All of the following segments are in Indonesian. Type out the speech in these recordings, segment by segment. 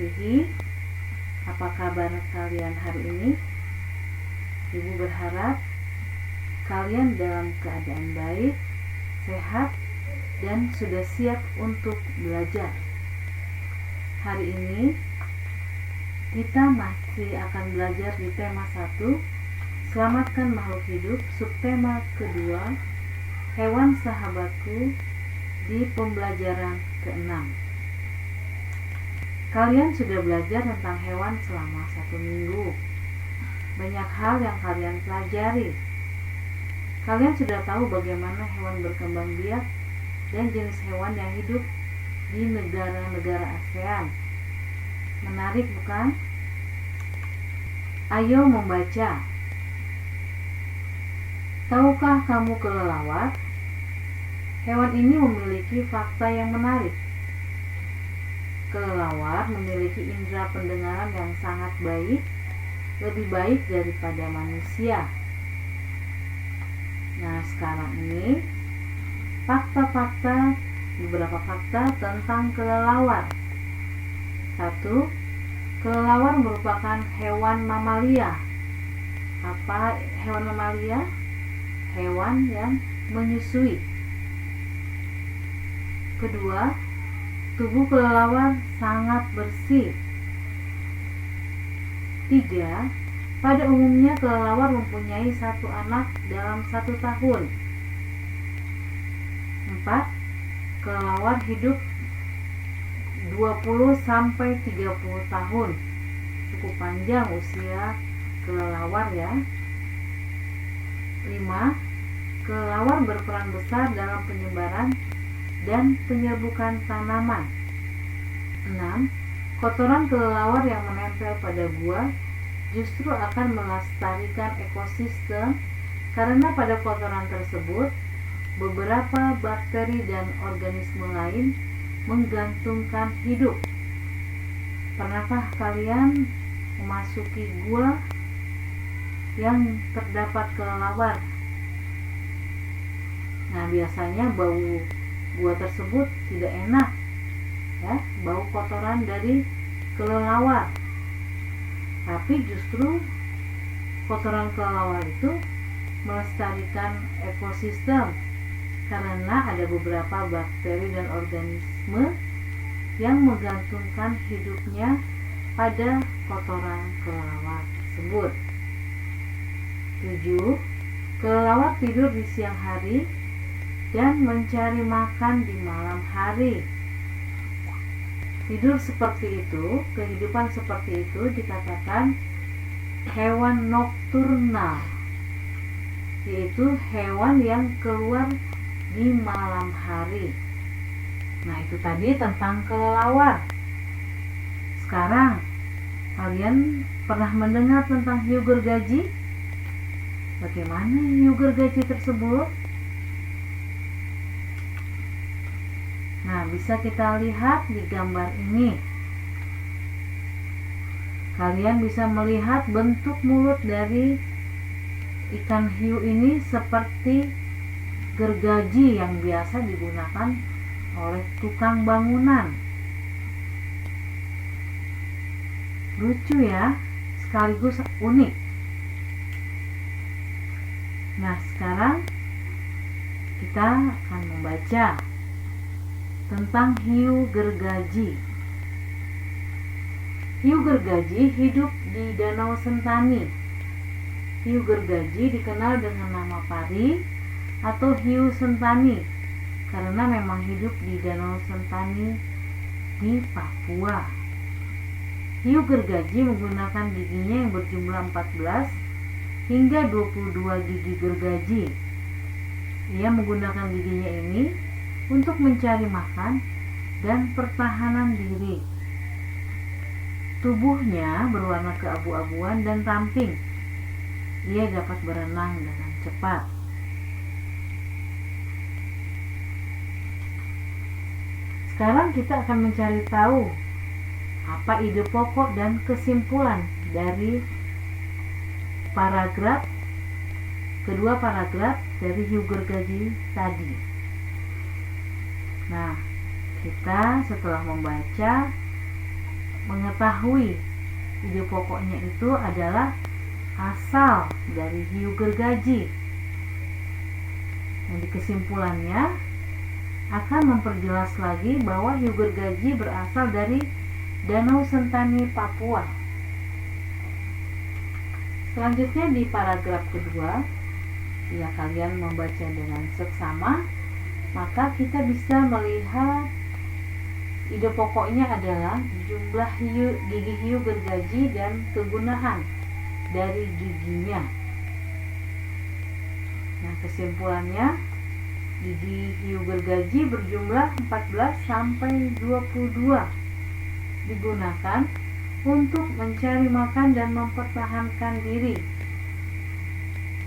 kasihi, apa kabar kalian hari ini? Ibu berharap kalian dalam keadaan baik, sehat, dan sudah siap untuk belajar. Hari ini kita masih akan belajar di tema 1, Selamatkan Makhluk Hidup, subtema kedua, Hewan Sahabatku, di pembelajaran ke-6. Kalian sudah belajar tentang hewan selama 1 minggu. Banyak hal yang kalian pelajari. Kalian sudah tahu bagaimana hewan berkembang biak dan jenis hewan yang hidup di negara-negara ASEAN. Menarik bukan? Ayo membaca. Tahukah kamu kelelawar? Hewan ini memiliki fakta yang menarik. Kelelawar memiliki indera pendengaran yang sangat baik, lebih baik daripada manusia. Nah, sekarang ini beberapa fakta tentang kelelawar. 1. Kelelawar merupakan hewan mamalia. Apa hewan mamalia? Hewan yang menyusui. Kedua, tubuh kelelawar sangat bersih. 3. Pada umumnya kelelawar mempunyai 1 anak dalam 1 tahun. 4. Kelelawar hidup 20-30 tahun. Cukup panjang usia kelelawar ya. 5. Kelelawar berperan besar dalam penyebaran dan penyerbukan tanaman. 6. Kotoran kelelawar yang menempel pada gua justru akan melestarikan ekosistem karena pada kotoran tersebut beberapa bakteri dan organisme lain menggantungkan hidup. Pernahkah kalian memasuki gua yang terdapat kelelawar? Nah, biasanya bau gua tersebut tidak enak, ya, bau kotoran dari kelelawar. Tapi justru kotoran kelelawar itu melestarikan ekosistem karena ada beberapa bakteri dan organisme yang menggantungkan hidupnya pada kotoran kelelawar tersebut. 7. Kelelawar tidur di siang hari dan mencari makan di malam hari. Tidur seperti itu, kehidupan seperti itu dikatakan hewan nokturnal, yaitu hewan yang keluar di malam hari. Nah, itu tadi tentang kelelawar. Sekarang, kalian pernah mendengar tentang hiu gergaji? Bagaimana hiu gergaji tersebut? Nah, bisa kita lihat di gambar ini. Kalian bisa melihat bentuk mulut dari ikan hiu ini seperti gergaji yang biasa digunakan oleh tukang bangunan. Lucu ya, sekaligus unik. Nah, sekarang kita akan membaca tentang hiu gergaji. Hiu gergaji hidup di Danau Sentani. Hiu gergaji dikenal dengan nama pari atau hiu sentani karena memang hidup di Danau Sentani di Papua. Hiu gergaji menggunakan giginya yang berjumlah 14 hingga 22 gigi gergaji. Ia menggunakan giginya ini untuk mencari makan dan pertahanan diri. Tubuhnya berwarna keabu-abuan dan ramping. Ia dapat berenang dengan cepat. Sekarang kita akan mencari tahu apa ide pokok dan kesimpulan dari kedua paragraf dari hiu gergaji tadi. Nah, kita setelah membaca mengetahui ide pokoknya itu adalah asal dari hiu gergaji. Jadi kesimpulannya akan memperjelas lagi bahwa hiu gergaji berasal dari Danau Sentani, Papua. Selanjutnya di paragraf kedua, jika kalian membaca dengan seksama, maka kita bisa melihat ide pokoknya adalah jumlah gigi hiu gergaji dan kegunaan dari giginya. Nah, kesimpulannya, gigi hiu gergaji berjumlah 14 sampai 22 digunakan untuk mencari makan dan mempertahankan diri.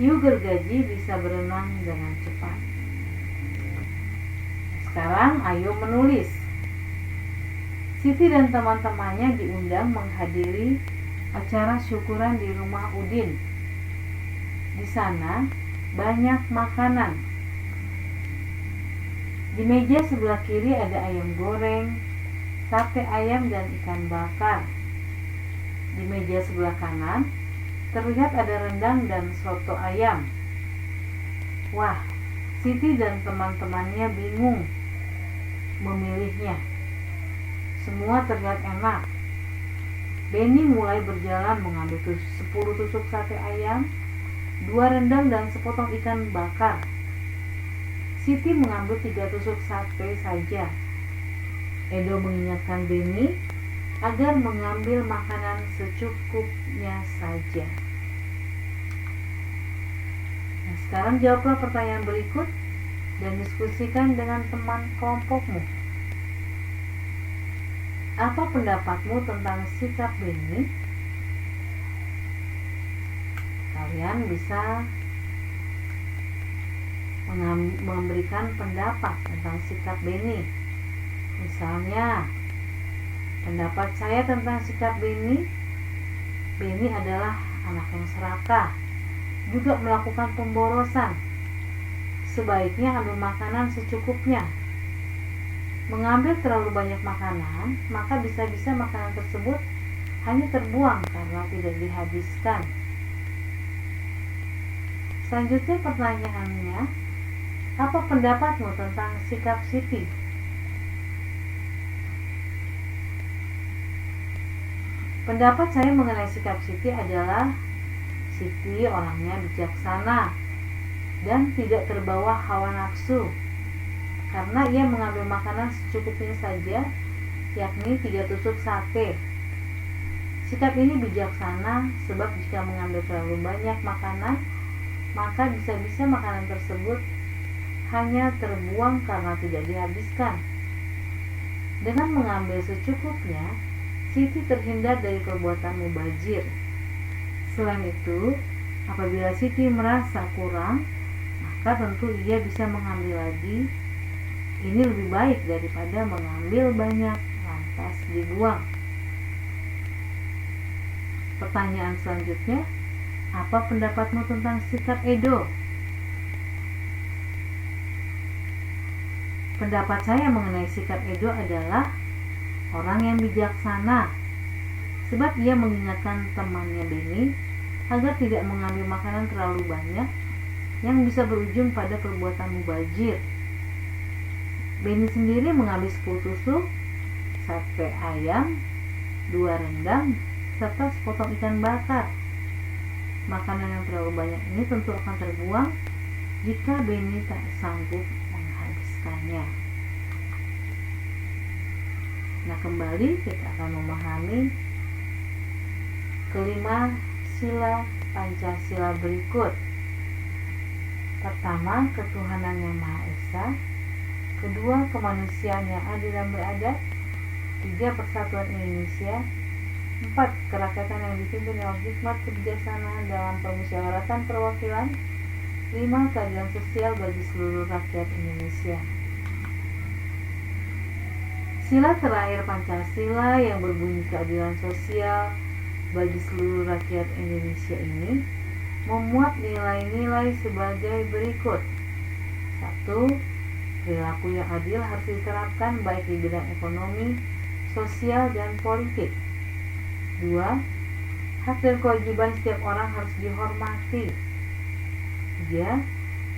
Hiu gergaji bisa berenang dengan cepat. Sekarang ayo menulis. Siti dan teman-temannya diundang menghadiri acara syukuran di rumah Udin. Di sana banyak makanan. Di meja sebelah kiri ada ayam goreng, sate ayam dan ikan bakar. Di meja sebelah kanan terlihat ada rendang dan soto ayam. Wah, Siti dan teman-temannya bingung memilihnya. Semua terlihat enak. Benny mulai berjalan mengambil 10 tusuk sate ayam, 2 rendang dan sepotong ikan bakar. Siti mengambil 3 tusuk sate saja. Edo mengingatkan Benny agar mengambil makanan secukupnya saja. Nah, sekarang jawablah pertanyaan berikut dan diskusikan dengan teman kelompokmu. Apa pendapatmu tentang sikap Benny? Kalian bisa memberikan pendapat tentang sikap Benny. Misalnya, pendapat saya tentang sikap Benny adalah anak yang serakah, juga melakukan pemborosan. Sebaiknya ambil makanan secukupnya. Mengambil terlalu banyak makanan, maka bisa-bisa makanan tersebut hanya terbuang karena tidak dihabiskan. Selanjutnya pertanyaannya, apa pendapatmu tentang sikap Siti? Pendapat saya mengenai sikap Siti adalah Siti orangnya bijaksana dan tidak terbawa hawa nafsu, karena ia mengambil makanan secukupnya saja, yakni 3 tusuk sate. Sikap ini bijaksana sebab jika mengambil terlalu banyak makanan, maka bisa-bisa makanan tersebut hanya terbuang karena tidak dihabiskan. Dengan mengambil secukupnya, Siti terhindar dari perbuatan mubazir. Selain itu, apabila Siti merasa kurang, maka tentu ia bisa mengambil lagi. Ini lebih baik daripada mengambil banyak lantas dibuang. Pertanyaan selanjutnya, apa pendapatmu tentang sikap Edo? Pendapat saya mengenai sikap Edo adalah orang yang bijaksana, sebab ia mengingatkan temannya Benny agar tidak mengambil makanan terlalu banyak yang bisa berujung pada perbuatan mubazir. Benny sendiri mengambil 10 tusuk sate ayam, 2 rendang, serta sepotong ikan bakar. Makanan yang terlalu banyak ini tentu akan terbuang jika Benny tak sanggup menghabiskannya. Nah, kembali kita akan memahami kelima sila Pancasila berikut. Pertama, ketuhanan yang Maha Esa. Kedua, kemanusiaan yang adil dan beradab. 3, persatuan Indonesia. 4, kerakyatan yang dipimpin oleh hikmat kebijaksanaan dalam permusyawaratan perwakilan. 5, keadilan sosial bagi seluruh rakyat Indonesia. Sila terakhir Pancasila yang berbunyi keadilan sosial bagi seluruh rakyat Indonesia ini memuat nilai-nilai sebagai berikut. 1. Perilaku yang adil harus diterapkan baik di bidang ekonomi, sosial, dan politik. 2. Hak dan kewajiban setiap orang harus dihormati. 3.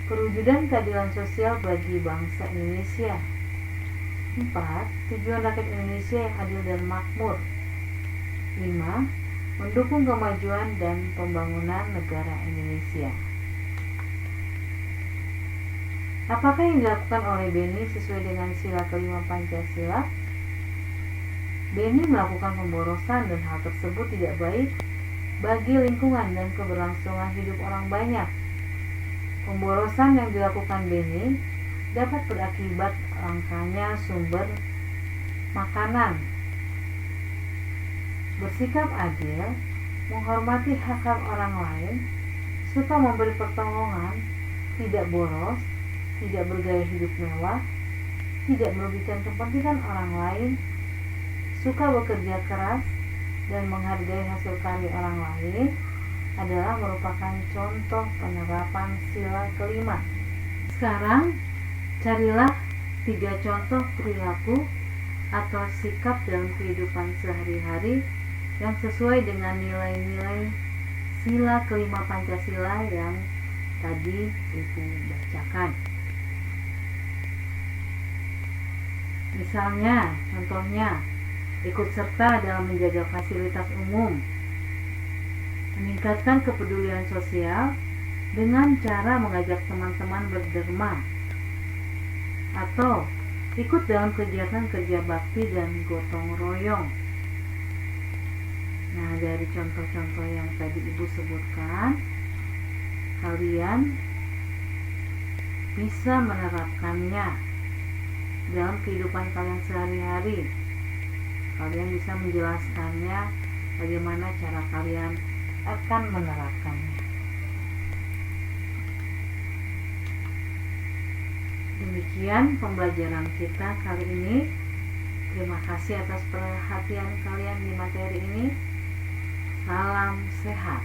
Perwujudan keadilan sosial bagi bangsa Indonesia. 4. Tujuan rakyat Indonesia yang adil dan makmur. 5. Mendukung kemajuan dan pembangunan negara Indonesia. Apakah yang dilakukan oleh Beni sesuai dengan sila kelima Pancasila? Beni melakukan pemborosan dan hal tersebut tidak baik bagi lingkungan dan keberlangsungan hidup orang banyak. Pemborosan yang dilakukan Beni dapat berakibat langkanya sumber makanan. Bersikap adil, menghormati hak-hak orang lain, suka memberi pertolongan, tidak boros, tidak bergaya hidup mewah, tidak merugikan kepentingan orang lain, suka bekerja keras, dan menghargai hasil karya orang lain adalah merupakan contoh penerapan sila kelima. Sekarang, carilah 3 contoh perilaku atau sikap dalam kehidupan sehari-hari yang sesuai dengan nilai-nilai sila kelima Pancasila yang tadi Ibu bacakan. Misalnya, contohnya, ikut serta dalam menjaga fasilitas umum, meningkatkan kepedulian sosial dengan cara mengajak teman-teman berderma, atau ikut dalam kegiatan kerja bakti dan gotong royong. Nah, dari contoh-contoh yang tadi Ibu sebutkan, kalian bisa menerapkannya dalam kehidupan kalian sehari-hari. Kalian bisa menjelaskannya bagaimana cara kalian akan menerapkannya. Demikian pembelajaran kita kali ini. Terima kasih atas perhatian kalian di materi ini. Salam sehat.